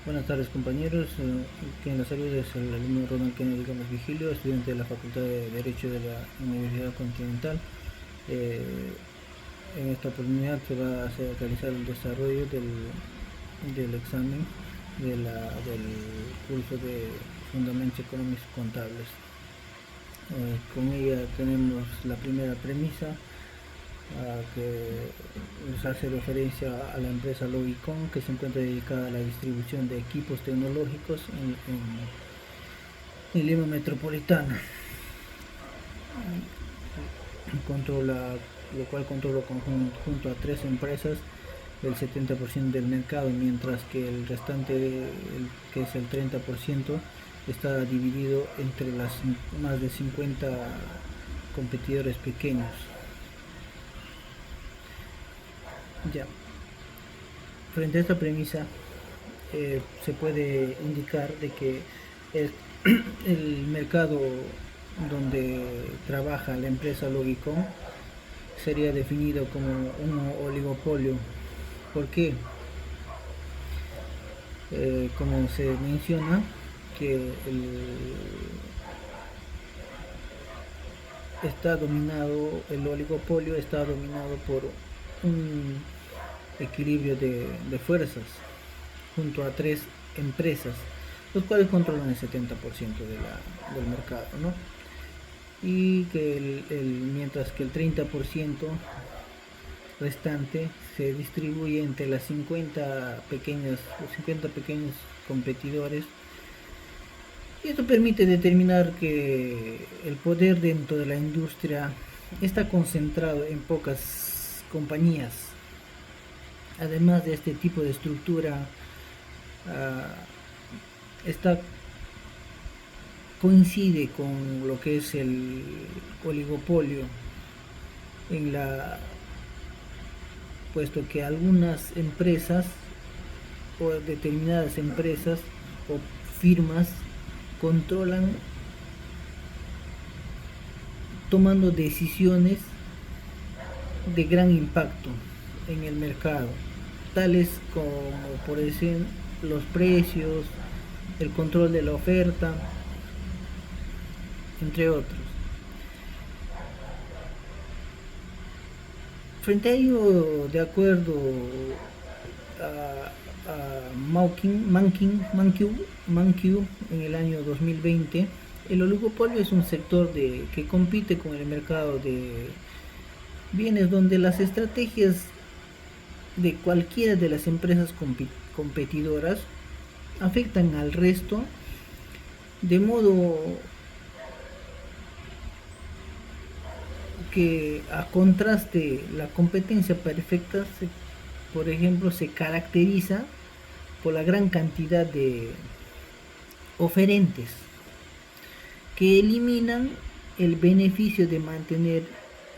Buenas tardes compañeros, quien la saluda es el alumno Ronald Kennedy Gómez Vigilio, estudiante de la Facultad de Derecho de la Universidad Continental. Eh, en esta oportunidad se va a realizar el desarrollo del examen del curso de Fundamentos Económicos Contables. Con ella tenemos la primera premisa, que nos hace referencia a la empresa Logicon, que se encuentra dedicada a la distribución de equipos tecnológicos en Lima Metropolitana. Lo cual controla junto a tres empresas del 70% del mercado, mientras que el restante, que es el 30%, está dividido entre las más de 50 competidores pequeños. Ya, frente a esta premisa, se puede indicar de que el, el mercado donde trabaja la empresa Logicon sería definido como un oligopolio. ¿Por qué? Como se menciona, que el oligopolio está dominado por un equilibrio de fuerzas junto a tres empresas, los cuales controlan el 70% del mercado, ¿no? Y que mientras que el 30% restante se distribuye entre los 50 pequeños competidores, y esto permite determinar que el poder dentro de la industria está concentrado en pocas compañías. Además de este tipo de estructura, esta coincide con lo que es el oligopolio, puesto que algunas empresas o determinadas empresas o firmas controlan tomando decisiones de gran impacto en el mercado, tales como por decir los precios, el control de la oferta, entre otros. Frente a ello, de acuerdo a Mankiw en el año 2020, el oligopolio es un sector que compite con el mercado de bienes donde las estrategias de cualquiera de las empresas competidoras afectan al resto, de modo que, a contraste, la competencia perfecta por ejemplo, se caracteriza por la gran cantidad de oferentes que eliminan el beneficio de mantener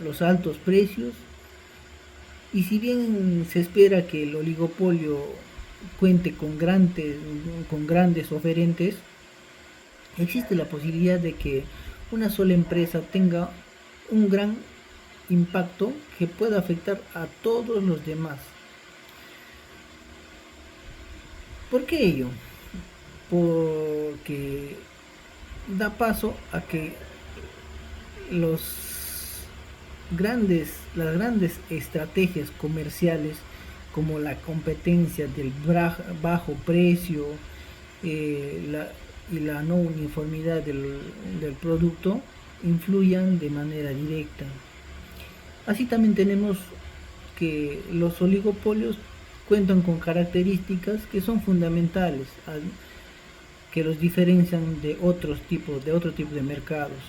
los altos precios. Y si bien se espera que el oligopolio cuente con grandes oferentes, existe la posibilidad de que una sola empresa tenga un gran impacto que pueda afectar a todos los demás. ¿Por qué ello? Porque da paso a que las grandes estrategias comerciales, como la competencia del bajo precio, y la no uniformidad del producto, influyan de manera directa. Así también tenemos que los oligopolios cuentan con características que son fundamentales, que los diferencian de otro tipo de mercados.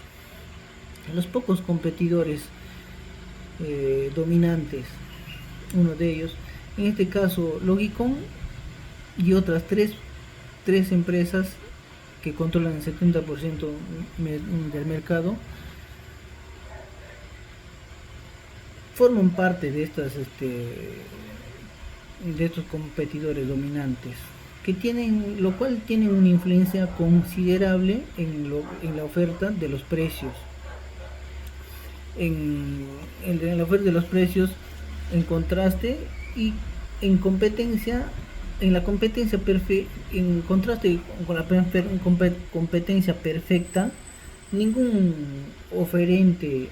Los pocos competidores dominantes, uno de ellos, en este caso Logicon, y otras tres empresas que controlan el 70% del mercado, forman parte de estos competidores dominantes, lo cual tienen una influencia considerable en la oferta de los precios. En la oferta de los precios, en contraste y en competencia, en la competencia perfecta, en contraste con la competencia perfecta, ningún oferente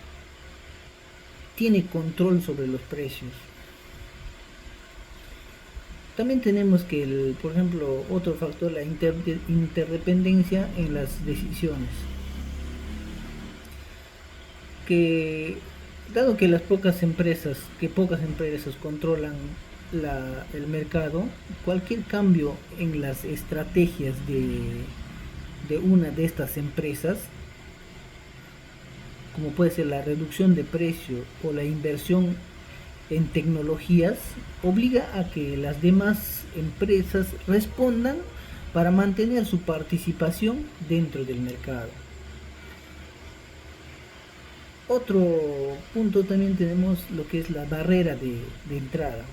tiene control sobre los precios. También tenemos que, por ejemplo, otro factor, la interdependencia en las decisiones. Que dado que pocas empresas controlan el mercado, cualquier cambio en las estrategias de una de estas empresas, como puede ser la reducción de precio o la inversión en tecnologías, obliga a que las demás empresas respondan para mantener su participación dentro del mercado. Otro punto también tenemos lo que es la barrera de entrada.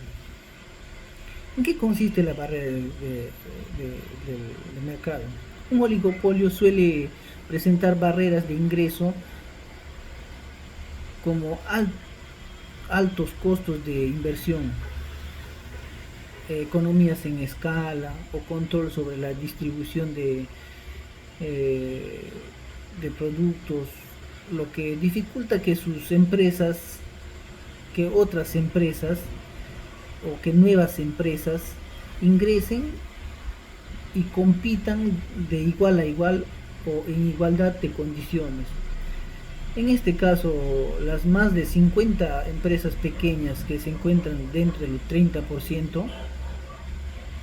¿En qué consiste la barrera del mercado? Un oligopolio suele presentar barreras de ingreso como altos costos de inversión, economías en escala o control sobre la distribución de productos, lo que dificulta que otras empresas o que nuevas empresas ingresen y compitan de igual a igual o en igualdad de condiciones. En este caso, las más de 50 empresas pequeñas que se encuentran dentro del 30%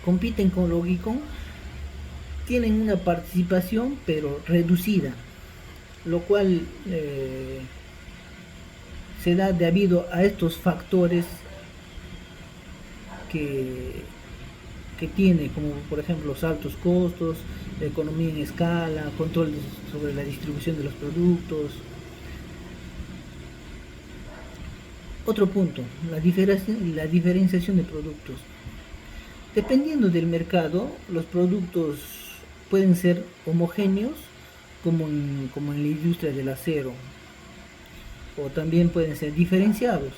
compiten con Logicon, tienen una participación pero reducida, lo cual se da debido a estos factores que tiene, como por ejemplo los altos costos, la economía en escala, control sobre la distribución de los productos. Otro punto, la diferenciación de productos. Dependiendo del mercado, los productos pueden ser homogéneos, como en la industria del acero, o también pueden ser diferenciados,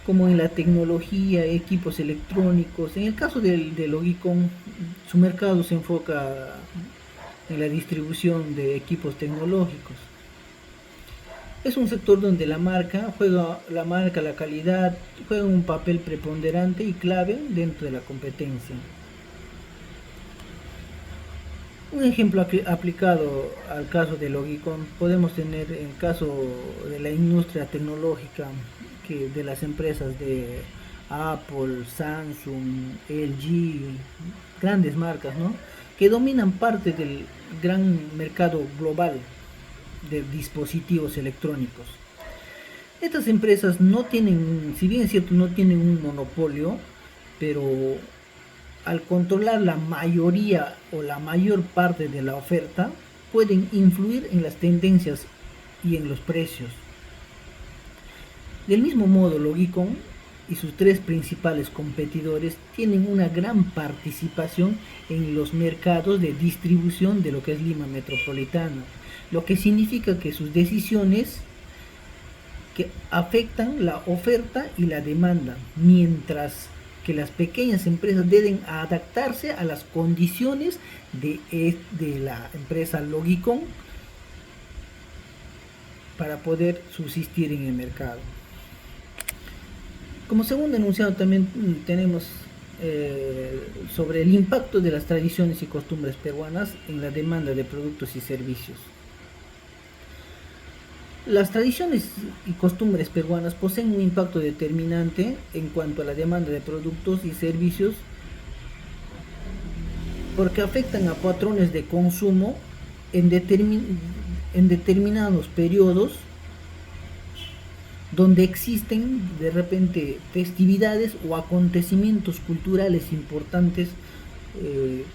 como en la tecnología, equipos electrónicos. En el caso de Logicon, su mercado se enfoca en la distribución de equipos tecnológicos. Es un sector donde la calidad juega un papel preponderante y clave dentro de la competencia. Un ejemplo aplicado al caso de Logicon podemos tener el caso de la industria tecnológica, de las empresas de Apple, Samsung, LG, grandes marcas, ¿no?, que dominan parte del gran mercado global de dispositivos electrónicos. Estas empresas no tienen, si bien es cierto, no tienen un monopolio, pero al controlar la mayoría o la mayor parte de la oferta, pueden influir en las tendencias y en los precios. Del mismo modo, Logicon y sus tres principales competidores tienen una gran participación en los mercados de distribución de lo que es Lima Metropolitana, lo que significa que sus decisiones que afectan la oferta y la demanda, mientras que las pequeñas empresas deben adaptarse a las condiciones de la empresa Logicon para poder subsistir en el mercado. Como segundo enunciado también tenemos sobre el impacto de las tradiciones y costumbres peruanas en la demanda de productos y servicios. Las tradiciones y costumbres peruanas poseen un impacto determinante en cuanto a la demanda de productos y servicios, porque afectan a patrones de consumo en determinados periodos donde existen de repente festividades o acontecimientos culturales importantes,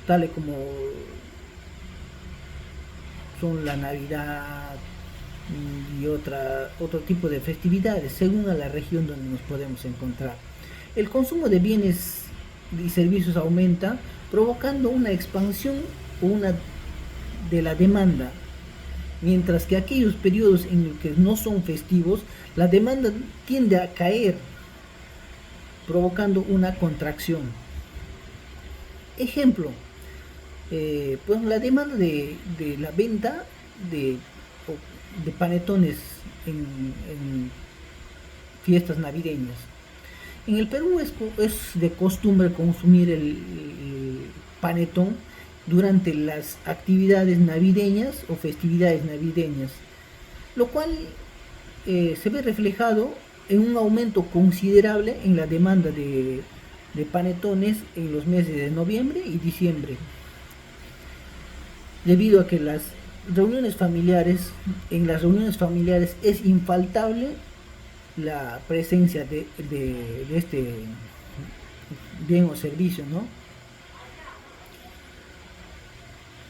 tales como son la Navidad y otro tipo de festividades, según a la región donde nos podemos encontrar. El consumo de bienes y servicios aumenta, provocando una expansión de la demanda, mientras que aquellos periodos en los que no son festivos, la demanda tiende a caer, provocando una contracción. Ejemplo, pues la demanda de la venta de, de panetones en fiestas navideñas. En el Perú es de costumbre consumir el panetón durante las actividades navideñas o festividades navideñas, lo cual se ve reflejado en un aumento considerable en la demanda de panetones en los meses de noviembre y diciembre, debido a que en las reuniones familiares es infaltable la presencia de este bien o servicio, ¿no?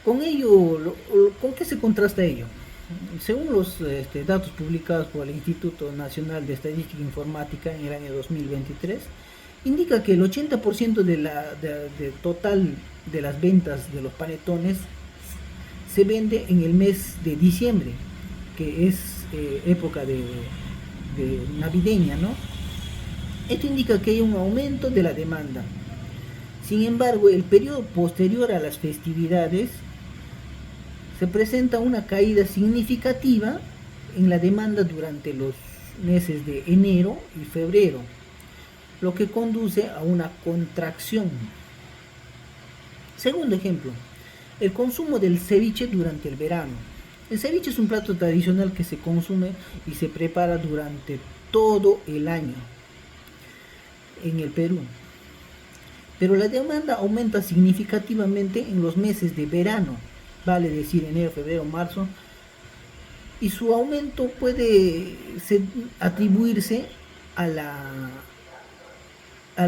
Con ello, ¿con qué se contrasta ello? Según los datos publicados por el Instituto Nacional de Estadística e Informática en el año 2023, indica que el 80% de total de las ventas de los panetones se vende en el mes de diciembre, que es época de navideña, ¿no? Esto indica que hay un aumento de la demanda. Sin embargo, el periodo posterior a las festividades se presenta una caída significativa en la demanda durante los meses de enero y febrero, lo que conduce a una contracción. Segundo ejemplo, el consumo del ceviche durante el verano. El ceviche es un plato tradicional que se consume y se prepara durante todo el año en el Perú, pero la demanda aumenta significativamente en los meses de verano, vale decir enero, febrero, marzo, y su aumento puede atribuirse al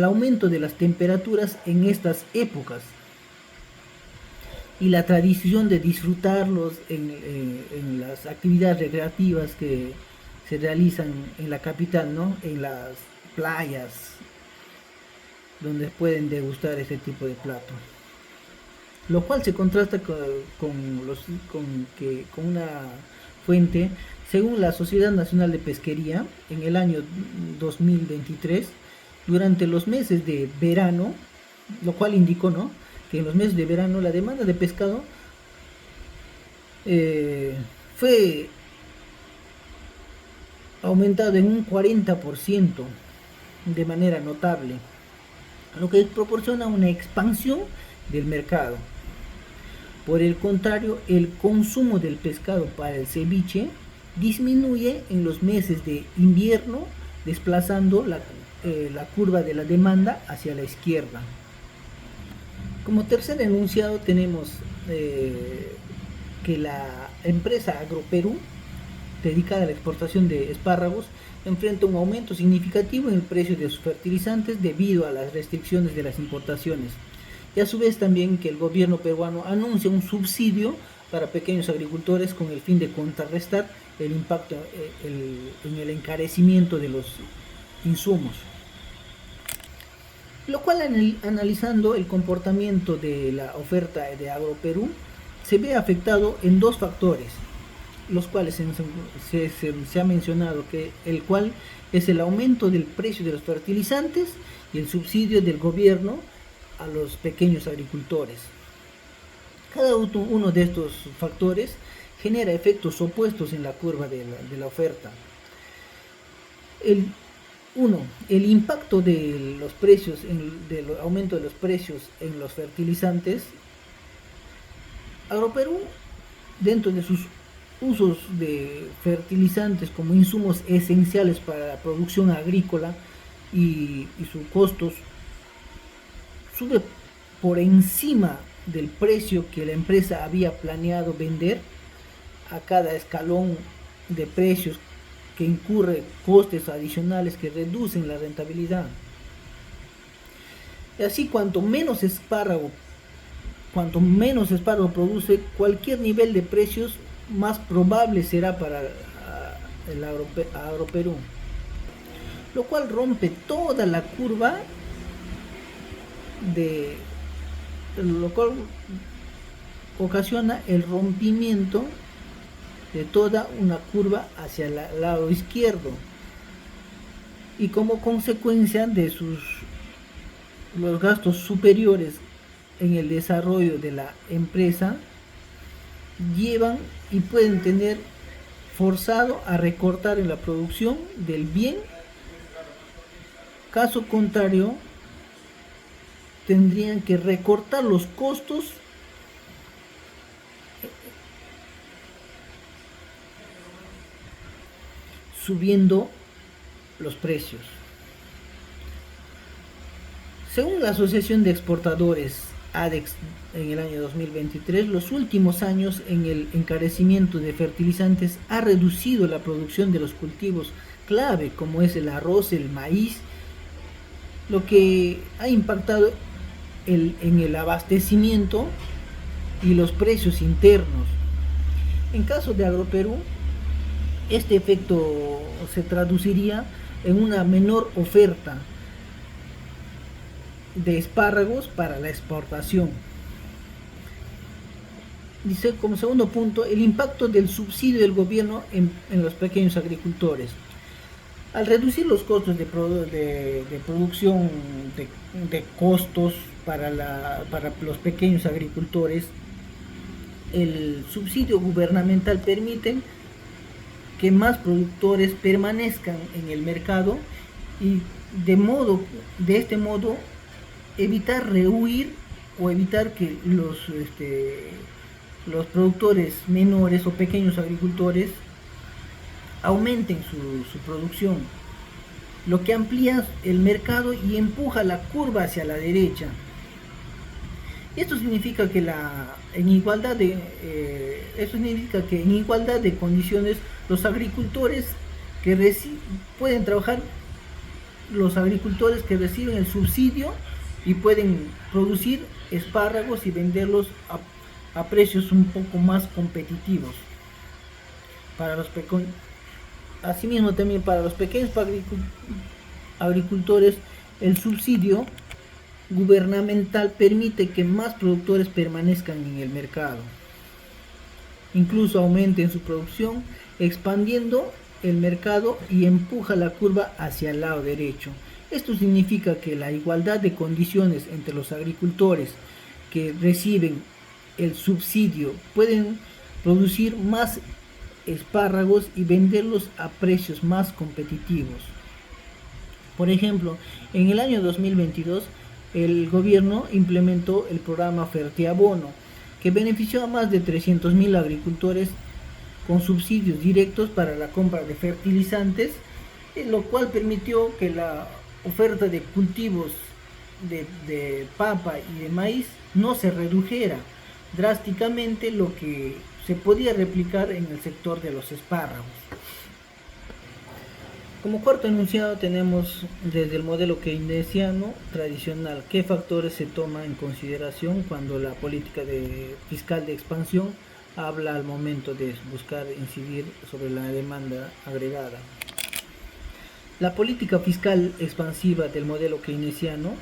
aumento de las temperaturas en estas épocas y la tradición de disfrutarlos en las actividades recreativas que se realizan en la capital, ¿no? En las playas, donde pueden degustar ese tipo de plato, lo cual se contrasta con una fuente. Según la Sociedad Nacional de Pesquería, en el año 2023, durante los meses de verano, lo cual indicó, ¿no?, que en los meses de verano la demanda de pescado fue aumentado en un 40% de manera notable, lo que proporciona una expansión del mercado. Por el contrario, el consumo del pescado para el ceviche disminuye en los meses de invierno, desplazando la curva de la demanda hacia la izquierda. Como tercer enunciado tenemos que la empresa Agroperú, dedicada a la exportación de espárragos, enfrenta un aumento significativo en el precio de sus fertilizantes debido a las restricciones de las importaciones. Y a su vez también que el gobierno peruano anuncia un subsidio para pequeños agricultores con el fin de contrarrestar el impacto en el encarecimiento de los insumos. Lo cual, analizando el comportamiento de la oferta de Agroperú, se ve afectado en dos factores, los cuales se ha mencionado, que el cual es el aumento del precio de los fertilizantes y el subsidio del gobierno a los pequeños agricultores. Cada uno de estos factores genera efectos opuestos en la curva de la oferta. El impacto de los precios, del aumento de los precios en los fertilizantes. Agroperú, dentro de sus usos de fertilizantes como insumos esenciales para la producción agrícola y sus costos, sube por encima del precio que la empresa había planeado vender a cada escalón de precios, que incurre costes adicionales que reducen la rentabilidad. Y así, cuanto menos espárrago produce, cualquier nivel de precios más probable será para el Agroperú, lo cual rompe toda la curva lo cual ocasiona el rompimiento de toda una curva hacia el lado izquierdo, y como consecuencia de los gastos superiores en el desarrollo de la empresa llevan y pueden tener forzado a recortar en la producción del bien. Caso contrario, tendrían que recortar los costos subiendo los precios. Según la Asociación de Exportadores ADEX en el año 2023, los últimos años en el encarecimiento de fertilizantes ha reducido la producción de los cultivos clave como es el arroz, el maíz, lo que ha impactado en el abastecimiento y los precios internos. En caso de Agroperú, este efecto se traduciría en una menor oferta de espárragos para la exportación. Dice como segundo punto el impacto del subsidio del gobierno en los pequeños agricultores. Al reducir los costos de producción, de costos para los pequeños agricultores, el subsidio gubernamental permite que más productores permanezcan en el mercado y de este modo evitar rehuir o evitar que los productores menores o pequeños agricultores aumenten su producción, lo que amplía el mercado y empuja la curva hacia la derecha. Esto significa que en igualdad de condiciones los agricultores pueden trabajar, los agricultores que reciben el subsidio y pueden producir espárragos y venderlos a precios un poco más competitivos. Asimismo, también para los pequeños agricultores, el subsidio gubernamental permite que más productores permanezcan en el mercado, incluso aumenten su producción, expandiendo el mercado y empuja la curva hacia el lado derecho. Esto significa que la igualdad de condiciones entre los agricultores que reciben el subsidio pueden producir más espárragos y venderlos a precios más competitivos. Por ejemplo, en el año 2022 el gobierno implementó el programa Fertiabono, que benefició a más de 300.000 agricultores con subsidios directos para la compra de fertilizantes, lo cual permitió que la oferta de cultivos de papa y de maíz no se redujera drásticamente, lo que se podía replicar en el sector de los espárragos. Como cuarto enunciado tenemos desde el modelo keynesiano tradicional, ¿qué factores se toman en consideración cuando la política fiscal de expansión habla al momento de buscar incidir sobre la demanda agregada? La política fiscal expansiva del modelo keynesiano,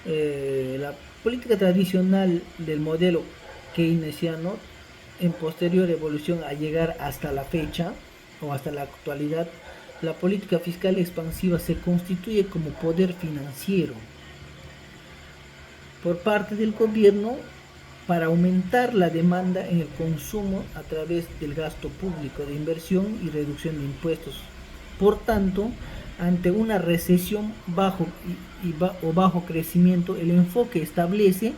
la política tradicional del modelo keynesiano en posterior evolución a llegar hasta la fecha o hasta la actualidad, la política fiscal expansiva se constituye como poder financiero por parte del gobierno para aumentar la demanda en el consumo a través del gasto público de inversión y reducción de impuestos. Por tanto, ante una recesión o bajo crecimiento, el enfoque establece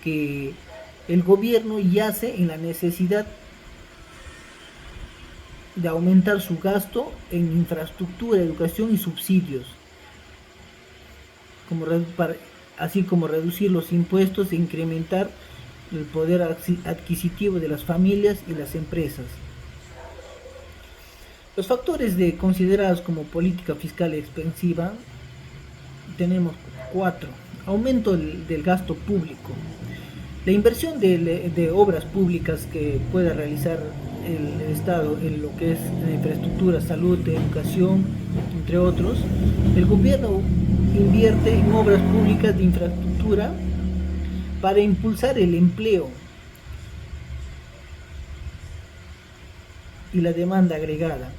que el gobierno yace en la necesidad de aumentar su gasto en infraestructura, educación y subsidios, así como reducir los impuestos e incrementar el poder adquisitivo de las familias y las empresas. Los factores considerados como política fiscal expansiva tenemos 4. Aumento del gasto público. La inversión de obras públicas que pueda realizar el Estado en lo que es infraestructura, salud, educación, entre otros. El gobierno invierte en obras públicas de infraestructura para impulsar el empleo y la demanda agregada.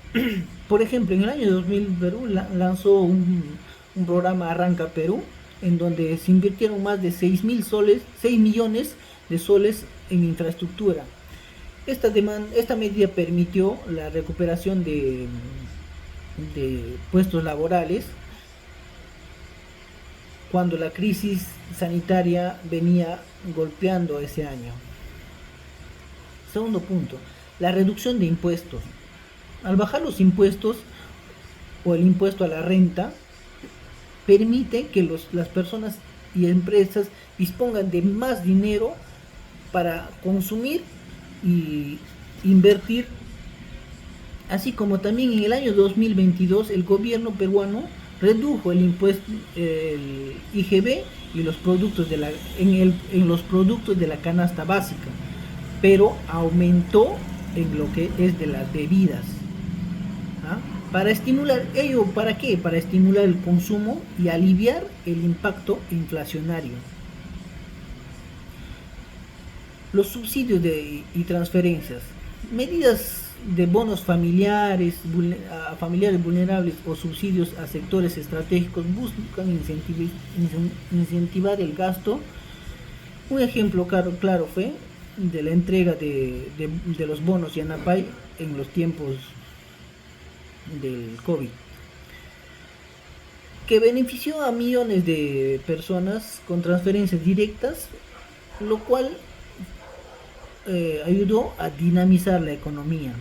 Por ejemplo, en el año 2000 Perú lanzó un programa Arranca Perú, en donde se invirtieron más de 6 millones de soles en infraestructura. Esta medida permitió la recuperación de puestos laborales cuando la crisis sanitaria venía golpeando ese año. Segundo punto, la reducción de impuestos. Al bajar los impuestos o el impuesto a la renta, permite que las personas y empresas dispongan de más dinero para consumir y invertir, así como también en el año 2022 el gobierno peruano redujo el impuesto, el IGB y los productos en los productos de la canasta básica, pero aumentó en lo que es de las bebidas. ¿Ah? Para estimular ello, ¿para qué? Para estimular el consumo y aliviar el impacto inflacionario. Los subsidios y transferencias, medidas de bonos familiares a familiares vulnerables o subsidios a sectores estratégicos buscan incentivar el gasto. Un ejemplo claro fue de la entrega de los bonos Yanapay en los tiempos del COVID, que benefició a millones de personas con transferencias directas, lo cual ayudó a dinamizar la economía.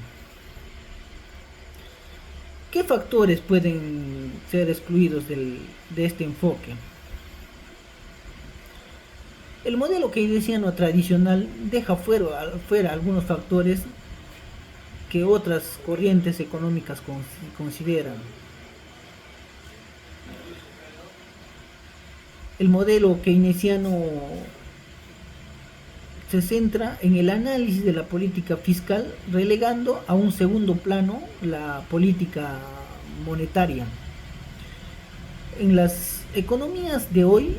¿Qué factores pueden ser excluidos de este enfoque? El modelo keynesiano tradicional deja fuera algunos factores que otras corrientes económicas consideran. El modelo keynesiano se centra en el análisis de la política fiscal, relegando a un segundo plano la política monetaria. En las economías de hoy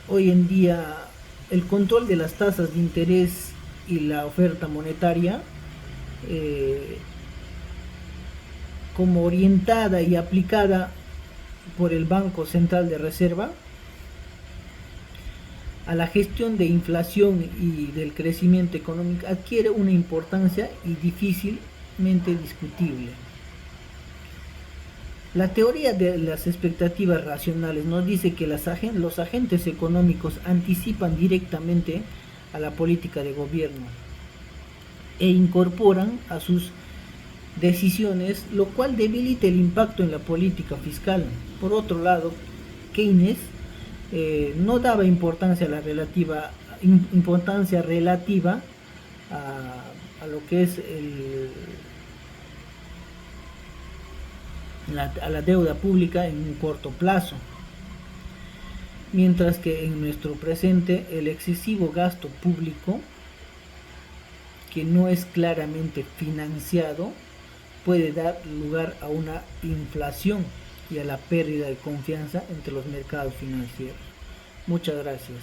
hoy en día, el control de las tasas de interés y la oferta monetaria, como orientada y aplicada por el Banco Central de Reserva, a la gestión de inflación y del crecimiento económico, adquiere una importancia y difícilmente discutible. La teoría de las expectativas racionales nos dice que los agentes económicos anticipan directamente a la política de gobierno e incorporan a sus decisiones, lo cual debilita el impacto en la política fiscal. Por otro lado, Keynes no daba importancia relativa a lo que es a la deuda pública en un corto plazo, mientras que en nuestro presente el excesivo gasto público, que no es claramente financiado, puede dar lugar a una inflación y a la pérdida de confianza entre los mercados financieros. Muchas gracias.